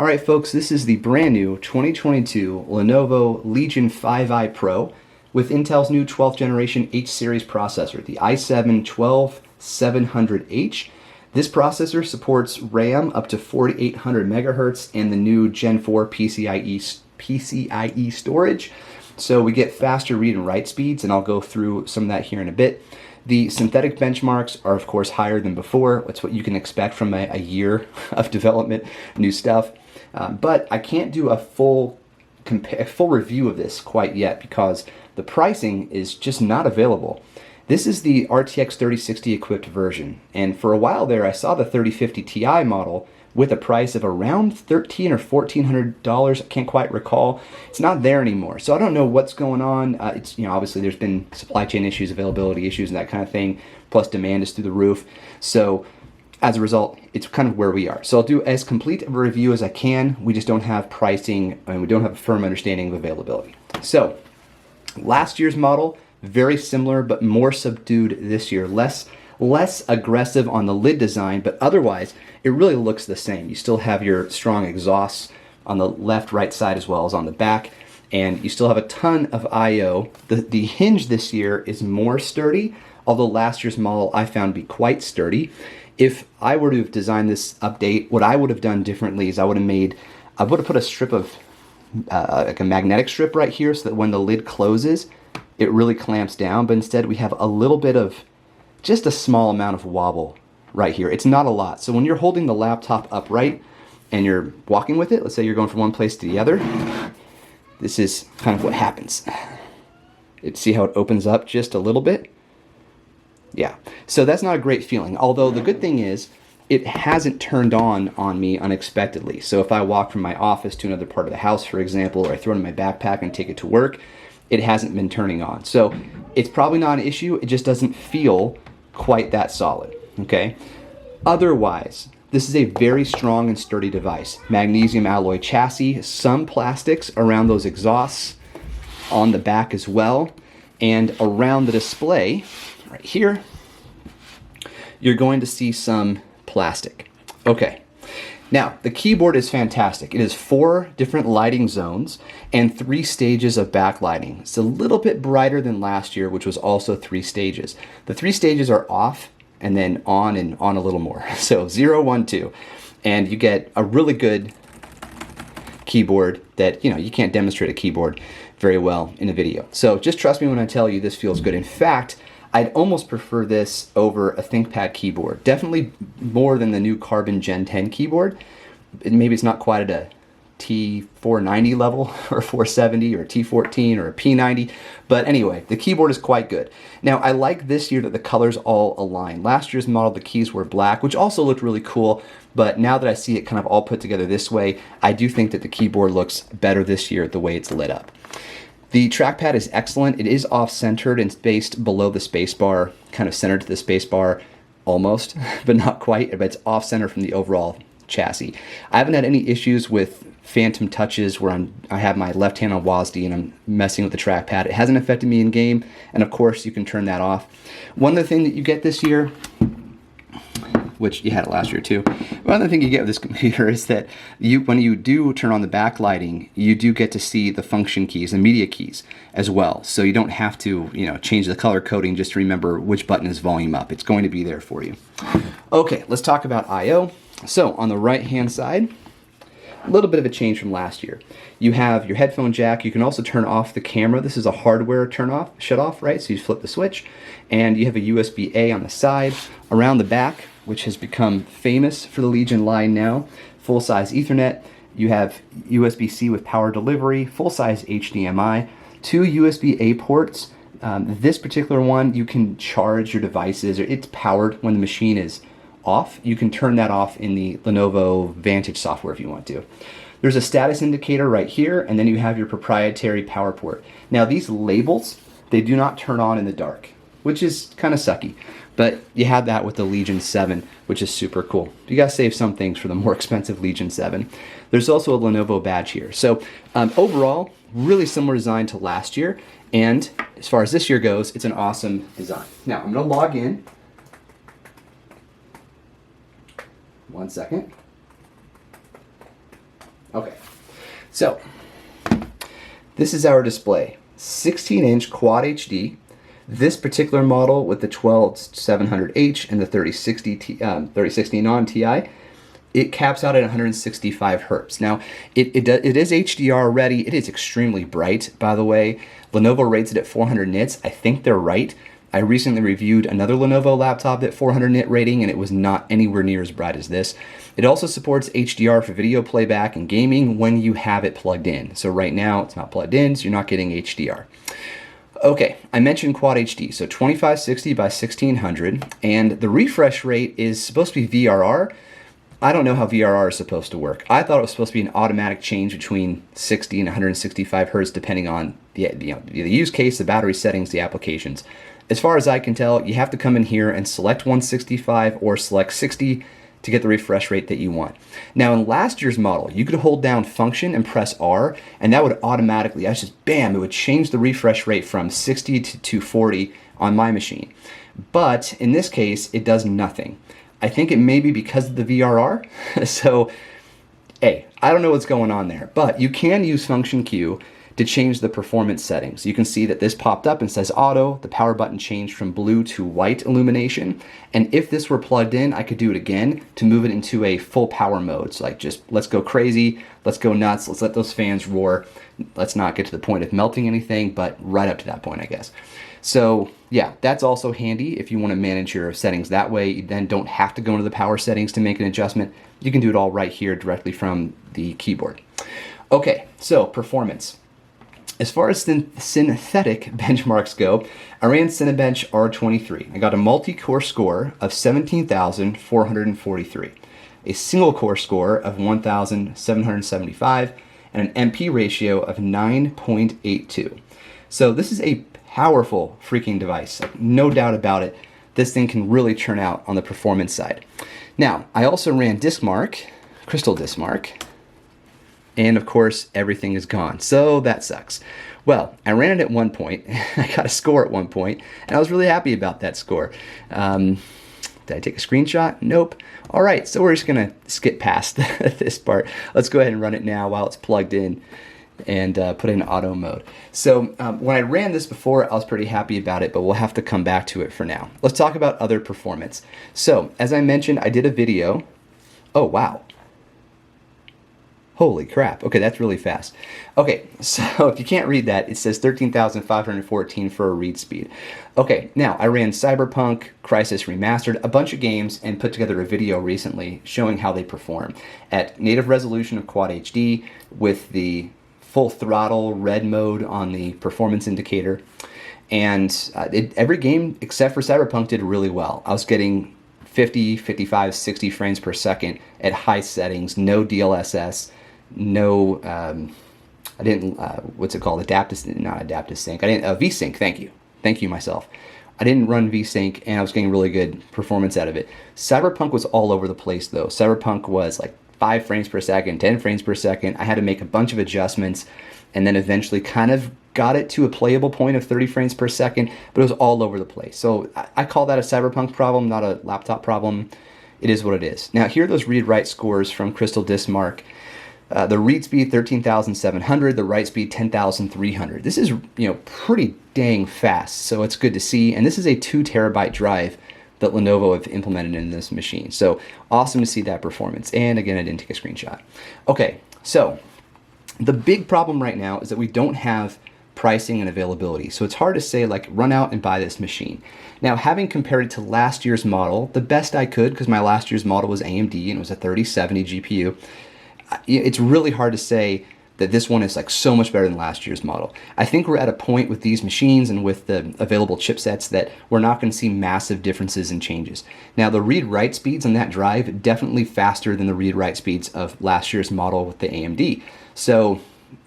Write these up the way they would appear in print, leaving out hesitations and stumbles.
All right, folks, this is the brand new 2022 Lenovo Legion 5i Pro with Intel's new 12th generation H series processor, the i7-12700H. This processor supports RAM up to 4800 megahertz and the new Gen 4 PCIe storage. So we get faster read and write speeds, and I'll go through some of that here in a bit. The synthetic benchmarks are, of course, higher than before. That's what you can expect from a year of development, new stuff. But I can't do a full review of this quite yet because the pricing is just not available. This is the RTX 3060 equipped version, and for a while there I saw the 3050 Ti model with a price of around $1,300 or $1,400. I can't quite recall. It's not there anymore, so I don't know what's going on. It's, obviously there's been supply chain issues, availability issues, and that kind of thing. Plus demand is through the roof. So as a result, it's kind of where we are. So I'll do as complete of a review as I can. We just don't have pricing, and we don't have a firm understanding of availability. So last year's model, very similar but more subdued this year. Less aggressive on the lid design, but otherwise it really looks the same. You still have your strong exhausts on the left, right side as well as on the back, and you still have a ton of I/O. The hinge this year is more sturdy, although last year's model I found to be quite sturdy. If I were to have designed this update, what I would have done differently is I would have put a strip of like a magnetic strip right here so that when the lid closes, it really clamps down, but instead we have a little bit of just a small amount of wobble right here. It's not a lot. So when you're holding the laptop upright and you're walking with it, let's say you're going from one place to the other, this is kind of what happens. See how it opens up just a little bit? Yeah, so that's not a great feeling. Although the good thing is it hasn't turned on me unexpectedly. So if I walk from my office to another part of the house, for example, or I throw it in my backpack and take it to work, it hasn't been turning on. So it's probably not an issue. It just doesn't feel quite that solid, okay? Otherwise, this is a very strong and sturdy device. Magnesium alloy chassis, some plastics around those exhausts, on the back as well, and around the display, right here, you're going to see some plastic. Okay. Now, the keyboard is fantastic. It is 4 different lighting zones and 3 stages of backlighting. It's a little bit brighter than last year, which was also 3 stages. The 3 stages are off and then on and on a little more. So 0, 1, 2. And you get a really good keyboard that, you can't demonstrate a keyboard very well in a video. So just trust me when I tell you this feels good. In fact, I'd almost prefer this over a ThinkPad keyboard. Definitely more than the new Carbon Gen 10 keyboard. Maybe it's not quite at a T490 level or 470 or T14 or a P90. But anyway, the keyboard is quite good. Now, I like this year that the colors all align. Last year's model, the keys were black, which also looked really cool. But now that I see it kind of all put together this way, I do think that the keyboard looks better this year the way it's lit up. The trackpad is excellent. It is off-centered and spaced below the spacebar, kind of centered to the spacebar almost, but not quite, but it's off-center from the overall chassis. I haven't had any issues with phantom touches where I have my left hand on WASD and I'm messing with the trackpad. It hasn't affected me in game, and of course you can turn that off. One other thing that you get this year, which you had it last year too. One other thing you get with this computer is that when you do turn on the backlighting, you do get to see the function keys and media keys as well. So you don't have to, change the color coding just to remember which button is volume up. It's going to be there for you. Okay, let's talk about I/O. So on the right-hand side, a little bit of a change from last year. You have your headphone jack. You can also turn off the camera. This is a hardware shut off, right? So you flip the switch, and you have a USB-A on the side. Around the back, which has become famous for the Legion line now, full-size Ethernet. You have USB-C with power delivery, full-size HDMI, 2 USB-A ports. This particular one, you can charge your devices. It's powered when the machine is off. You can turn that off in the Lenovo Vantage software if you want to. There's a status indicator right here, and then you have your proprietary power port. Now these labels, they do not turn on in the dark, which is kind of sucky. But you had that with the Legion 7, which is super cool. You gotta save some things for the more expensive Legion 7. There's also a Lenovo badge here. So overall, really similar design to last year. And as far as this year goes, it's an awesome design. Now I'm gonna log in. One second. Okay, so this is our display. 16-inch Quad HD. This particular model with the 12700H and the 3060 non-Ti, it caps out at 165 hertz. Now, it is HDR already. It is extremely bright, by the way. Lenovo rates it at 400 nits. I think they're right. I recently reviewed another Lenovo laptop at 400 nit rating, and it was not anywhere near as bright as this. It also supports HDR for video playback and gaming when you have it plugged in. So right now, it's not plugged in, so you're not getting HDR. Okay, I mentioned Quad HD, so 2560 by 1600, and the refresh rate is supposed to be VRR. I don't know how VRR is supposed to work. I thought it was supposed to be an automatic change between 60 and 165 hertz depending on the use case, the battery settings, the applications. As far as I can tell, you have to come in here and select 165 or select 60 to get the refresh rate that you want. Now in last year's model, you could hold down function and press R, and that would automatically, that's just bam, it would change the refresh rate from 60 to 240 on my machine. But in this case, it does nothing. I think it may be because of the VRR. So, hey, I don't know what's going on there, but you can use function Q to change the performance settings. You can see that this popped up and says auto. The power button changed from blue to white illumination. And if this were plugged in, I could do it again to move it into a full power mode. So like just let's go crazy, let's go nuts, let's let those fans roar. Let's not get to the point of melting anything, but right up to that point, I guess. So yeah, that's also handy if you want to manage your settings that way. You then don't have to go into the power settings to make an adjustment. You can do it all right here directly from the keyboard. Okay, so performance. As far as synthetic benchmarks go, I ran Cinebench R23. I got a multi-core score of 17,443, a single-core score of 1,775, and an MP ratio of 9.82. So this is a powerful freaking device, like, no doubt about it. This thing can really churn out on the performance side. Now, I also ran DiskMark, Crystal DiskMark, and of course, everything is gone. So that sucks. Well, I ran it at one point. I got a score at one point, and I was really happy about that score. Did I take a screenshot? Nope. All right, so we're just gonna skip past this part. Let's go ahead and run it now while it's plugged in and put it in auto mode. So when I ran this before, I was pretty happy about it, but we'll have to come back to it for now. Let's talk about other performance. So as I mentioned, I did a video. Oh, wow. Holy crap. Okay, that's really fast. Okay, so if you can't read that, it says 13,514 for a read speed. Okay, now I ran Cyberpunk, Crysis Remastered, a bunch of games, and put together a video recently showing how they perform at native resolution of Quad HD with the full throttle red mode on the performance indicator. And every game except for Cyberpunk did really well. I was getting 50, 55, 60 frames per second at high settings, no DLSS, no, I didn't, what's it called? Not adaptive sync. I didn't, VSync, thank you. Thank you myself. I didn't run VSync, and I was getting really good performance out of it. Cyberpunk was all over the place though. Cyberpunk was like 5 frames per second, 10 frames per second. I had to make a bunch of adjustments and then eventually kind of got it to a playable point of 30 frames per second, but it was all over the place. So I call that a Cyberpunk problem, not a laptop problem. It is what it is. Now here are those read-write scores from Crystal DiskMark. The read speed 13,700, the write speed 10,300. This is, pretty dang fast, so it's good to see. And this is a 2 terabyte drive that Lenovo have implemented in this machine. So awesome to see that performance. And again, I didn't take a screenshot. Okay, so the big problem right now is that we don't have pricing and availability. So it's hard to say like run out and buy this machine. Now, having compared it to last year's model, the best I could, because my last year's model was AMD and it was a 3070 GPU, it's really hard to say that this one is like so much better than last year's model. I think we're at a point with these machines and with the available chipsets that we're not going to see massive differences and changes. Now, the read-write speeds on that drive definitely faster than the read-write speeds of last year's model with the AMD. So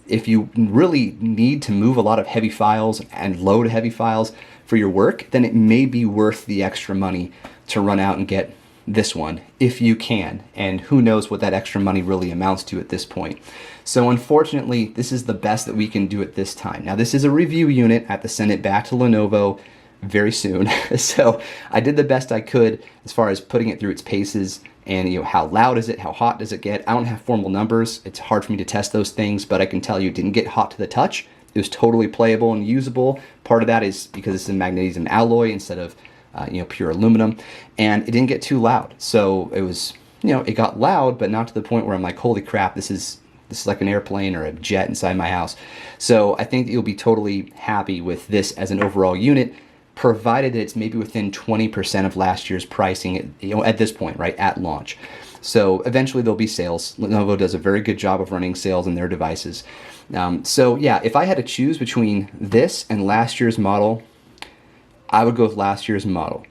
if you really need to move a lot of heavy files and load heavy files for your work, then it may be worth the extra money to run out and get this one if you can, and who knows what that extra money really amounts to at this point. So unfortunately, this is the best that we can do at this time. Now, this is a review unit. I have to send it back to Lenovo very soon. So I did the best I could as far as putting it through its paces and how loud is it, how hot does it get. I don't have formal numbers. It's hard for me to test those things, but I can tell you it didn't get hot to the touch. It was totally playable and usable. Part of that is because it's a magnesium alloy instead of pure aluminum, and it didn't get too loud. So it was, it got loud, but not to the point where I'm like, holy crap, this is like an airplane or a jet inside my house. So I think you'll be totally happy with this as an overall unit, provided that it's maybe within 20% of last year's pricing, at this point, right, at launch. So eventually there'll be sales. Lenovo does a very good job of running sales in their devices. So yeah, if I had to choose between this and last year's model, I would go with last year's model.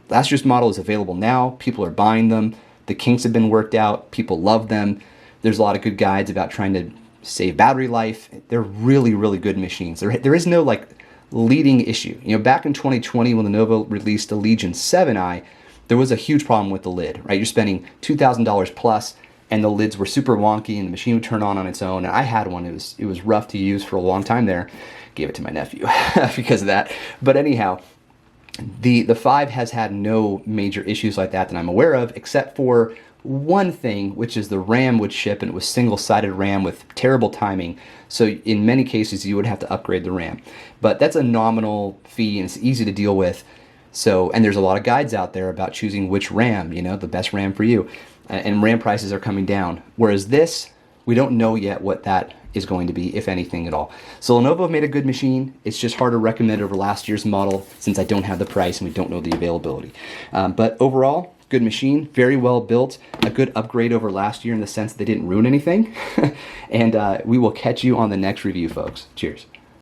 Last year's model is available now. People are buying them. The kinks have been worked out. People love them. There's a lot of good guides about trying to save battery life. They're really, really good machines. There is no leading issue. Back in 2020 when Lenovo released the Legion 7i, there was a huge problem with the lid, right? You're spending $2,000 plus, and the lids were super wonky, and the machine would turn on its own. And I had one. It was rough to use for a long time there. Gave it to my nephew because of that. But anyhow, the 5 has had no major issues like that I'm aware of, except for one thing, which is the RAM would ship, and it was single-sided RAM with terrible timing. So in many cases, you would have to upgrade the RAM. But that's a nominal fee, and it's easy to deal with. So, and there's a lot of guides out there about choosing which RAM, the best RAM for you. And RAM prices are coming down. Whereas this, we don't know yet what that is going to be, if anything at all. So Lenovo made a good machine. It's just hard to recommend over last year's model since I don't have the price and we don't know the availability. But overall, good machine, very well built, a good upgrade over last year in the sense that they didn't ruin anything. And we will catch you on the next review, folks. Cheers.